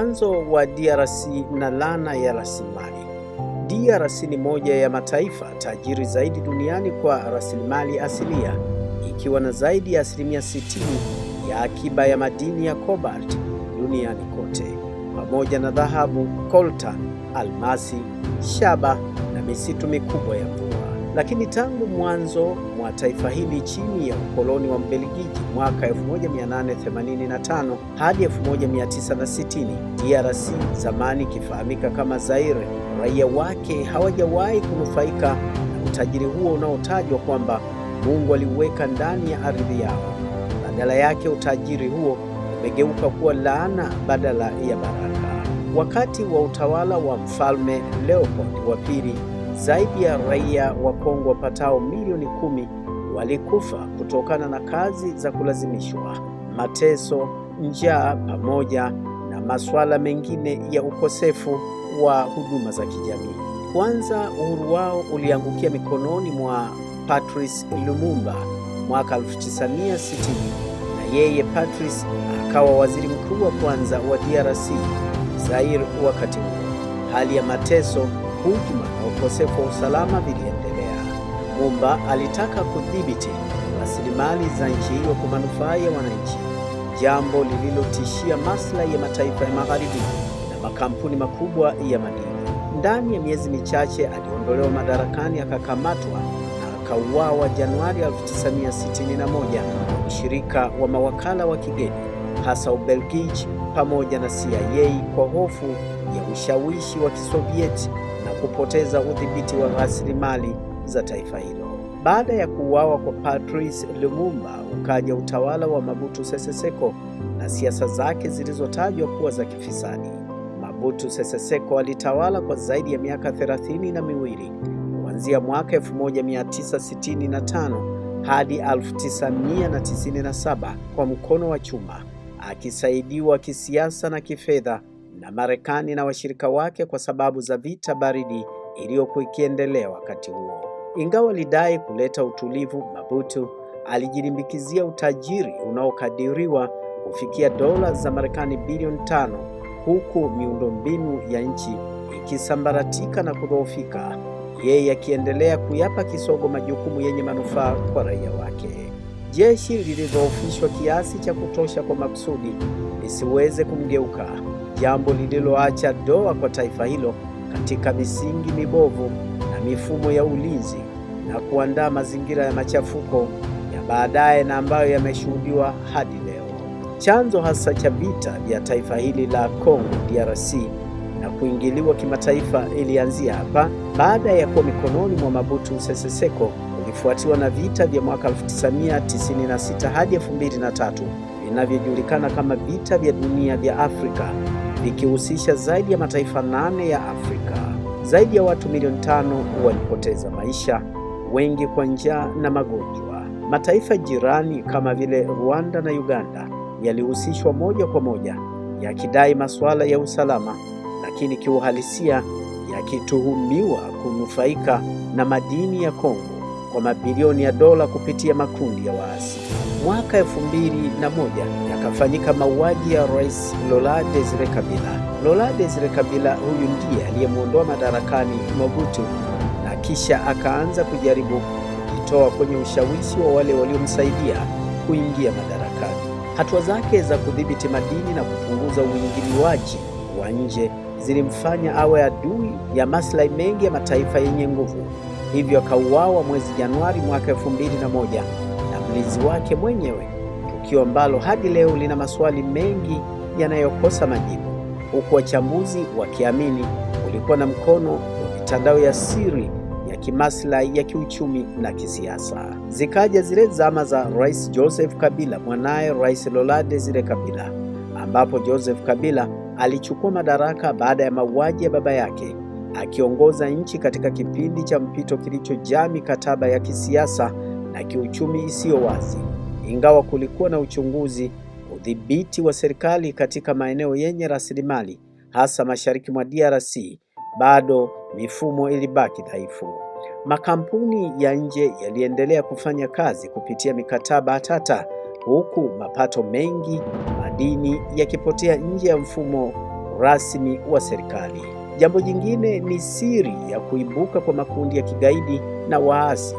Mwanzo wa DRC na laana ya rasilimali. DRC ni moja ya mataifa tajiri zaidi duniani kwa rasilimali asilia, ikiwa na zaidi ya 60% ya akiba ya madini ya cobalt duniani kote, pamoja na dhahabu, coltan, almasi, shaba na misitu mikubwa ya mvua. Lakini tangu mwanzo mwa taifa hili chini ya ukoloni wa Mbelgiji mwaka 1885 hadi 1960, DRC, zamani ikifahamika kama Zaire, raia wake hawajawahi kunufaika na utajiri huo unaotajwa kwamba Mungu aliuweka ndani ya ardhi yao. Badala yake utajiri huo umegeuka kuwa laana badala ya baraka. Wakati wa utawala wa Mfalme Leopold wa pili, zaidi ya raia wa Kongo wapatao milioni 10 walikufa kutokana na kazi za kulazimishwa, mateso, njaa pamoja na masuala mengine ya ukosefu wa huduma za kijamii. Kwanza, uhuru wao uliangukia mikononi mwa Patrice Lumumba mwaka 1960, na yeye Patrice akawa waziri mkuu wa kwanza wa DRC Zaire wakati huo. Hali ya mateso, hujuma na ukosefu wa usalama viliendelea. Lumumba alitaka kudhibiti rasilimali za nchi hiyo kwa manufaa ya wananchi, jambo lililotishia maslahi ya mataifa ya magharibi na makampuni makubwa ya madini. Ndani ya miezi michache aliondolewa madarakani, akakamatwa na akauawa Januari 1961 na ushirika wa mawakala wa kigeni, hasa Ubelgiji pamoja na CIA, kwa hofu ya ushawishi wa Kisovieti na kupoteza udhibiti wa rasilimali za taifa hilo. Baada ya kuuawa kwa Patrice Lumumba, ukaja utawala wa Mobutu Sese Seko na siasa zake zilizotajwa kuwa za kifisadi. Mobutu Sese Seko alitawala kwa zaidi ya miaka 32 kuanzia mwaka 1965 hadi 1997 kwa mkono wa chuma, akisaidiwa kisiasa na kifedha na Marekani na washirika wake kwa sababu za vita baridi iliyokuwa ikiendelea wakati huo. Ingawa alidai kuleta utulivu, Mobutu alijilimbikizia utajiri unaokadiriwa kufikia dola za Marekani bilioni 5, huku miundombinu ya nchi ikisambaratika na kudhoofika, yeye akiendelea kuyapa kisogo majukumu yenye manufaa kwa raia wake. Jeshi lilidhoofishwa kiasi cha kutosha kwa makusudi lisiweze kumgeuka, jambo lililoacha doa kwa taifa hilo katika misingi mibovu na mifumo ya ulinzi na kuandaa mazingira ya machafuko ya baadaye na ambayo yameshuhudiwa hadi leo. Chanzo hasa cha vita vya taifa hili la Kongo DRC na kuingiliwa kimataifa ilianzia hapa baada ya kuwa mikononi mwa Mobutu Sese Seko, ulifuatiwa na vita vya mwaka 1996 hadi 2003 vinavyojulikana kama vita vya dunia vya Afrika, vikihusisha zaidi ya mataifa 8 ya Afrika. Zaidi ya watu milioni 5 walipoteza maisha, wengi kwa njaa na magonjwa. Mataifa jirani kama vile Rwanda na Uganda yalihusishwa moja kwa moja, yakidai masuala ya usalama, lakini kiuhalisia yakituhumiwa kunufaika na madini ya Kongo kwa mabilioni ya dola kupitia makundi ya waasi. Mwaka 2001 yakafanyika mauaji ya Rais Laurent Desire Kabila. Laurent Desire Kabila huyu ndiye aliyemuondoa madarakani Mobutu na kisha akaanza kujaribu kujitoa kwenye ushawishi wa wale waliomsaidia kuingia madarakani. Hatua zake za kudhibiti madini na kupunguza uingiliwaji wa nje zilimfanya awe adui ya maslahi mengi ya mataifa yenye nguvu. Hivyo akauawa mwezi Januari mwaka 2001 na mlinzi wake mwenyewe, tukio ambalo hadi leo lina maswali mengi yanayokosa majibu, huku wachambuzi wakiamini ulikuwa na mkono wa mitandao ya siri ya kimaslahi ya kiuchumi na kisiasa. Zikaja zile zama za Rais Joseph Kabila, mwanaye Rais Laurent Desire Kabila, ambapo Joseph Kabila alichukua madaraka baada ya mauaji ya baba yake, akiongoza nchi katika kipindi cha mpito kilichojaa mikataba ya kisiasa na kiuchumi isiyo wazi. Ingawa kulikuwa na uchunguzi, udhibiti wa serikali katika maeneo yenye rasilimali, hasa mashariki mwa DRC, bado mifumo ilibaki dhaifu. Makampuni ya nje yaliendelea kufanya kazi kupitia mikataba tata, huku mapato mengi madini yakipotea nje ya mfumo rasmi wa serikali. Jambo jingine ni siri ya kuibuka kwa makundi ya kigaidi na waasi,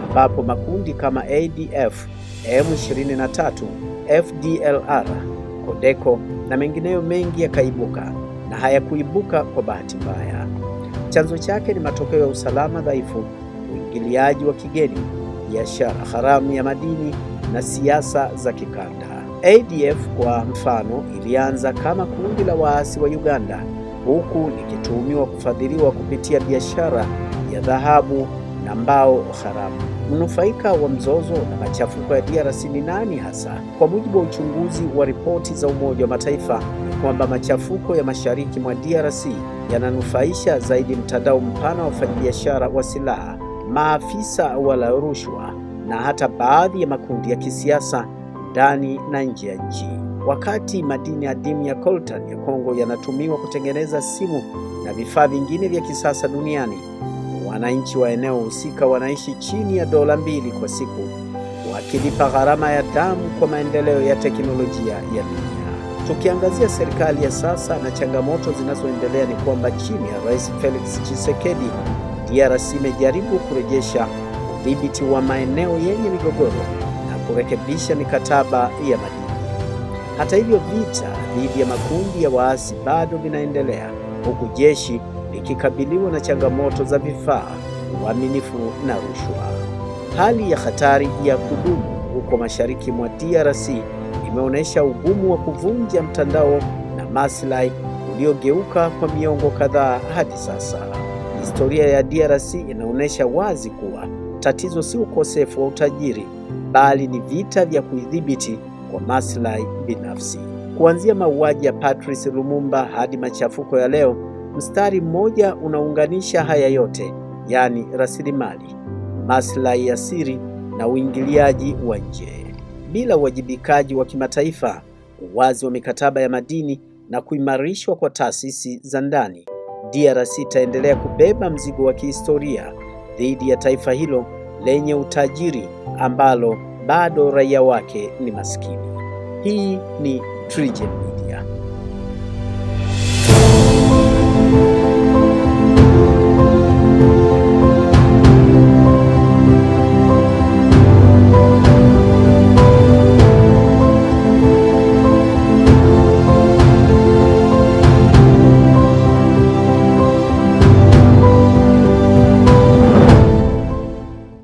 ambapo makundi kama ADF, M23, FDLR, Codeco na mengineyo mengi yakaibuka, na hayakuibuka kwa bahati mbaya. Chanzo chake ni matokeo ya usalama dhaifu, uingiliaji wa kigeni, biashara haramu ya madini na siasa za kikanda. ADF kwa mfano ilianza kama kundi la waasi wa Uganda, huku likituhumiwa kufadhiliwa kupitia biashara ya dhahabu na mbao haramu. Mnufaika wa mzozo na machafuko ya DRC ni nani hasa? Kwa mujibu wa uchunguzi wa ripoti za Umoja wa Mataifa, ni kwamba machafuko ya mashariki mwa DRC yananufaisha zaidi mtandao mpana wa wafanyabiashara wa silaha, maafisa wala rushwa na hata baadhi ya makundi ya kisiasa ndani na nje ya nchi. Wakati madini adimu ya coltan ya Kongo yanatumiwa kutengeneza simu na vifaa vingine vya kisasa duniani, wananchi wa eneo husika wanaishi chini ya $2 kwa siku, wakilipa gharama ya damu kwa maendeleo ya teknolojia ya dunia. Tukiangazia serikali ya sasa na changamoto zinazoendelea, ni kwamba chini ya Rais Felix Tshisekedi, DRC imejaribu kurejesha udhibiti wa maeneo yenye migogoro na kurekebisha mikataba ya madini. Hata hivyo, vita dhidi ya makundi ya waasi bado vinaendelea, huku jeshi likikabiliwa na changamoto za vifaa, uaminifu na rushwa. Hali ya hatari ya kudumu huko mashariki mwa DRC imeonyesha ugumu wa kuvunja mtandao na maslahi uliogeuka kwa miongo kadhaa hadi sasa. Historia ya DRC inaonyesha wazi kuwa tatizo si ukosefu wa utajiri, bali ni vita vya kuidhibiti kwa maslahi binafsi. Kuanzia mauaji ya Patrice Lumumba hadi machafuko ya leo, mstari mmoja unaunganisha haya yote, yaani rasilimali, maslahi ya siri na uingiliaji wa nje. Bila uwajibikaji wa kimataifa, uwazi wa mikataba ya madini na kuimarishwa kwa taasisi za ndani, DRC itaendelea kubeba mzigo wa kihistoria dhidi ya taifa hilo lenye utajiri ambalo bado raia wake ni maskini. Hii ni TriGen Media.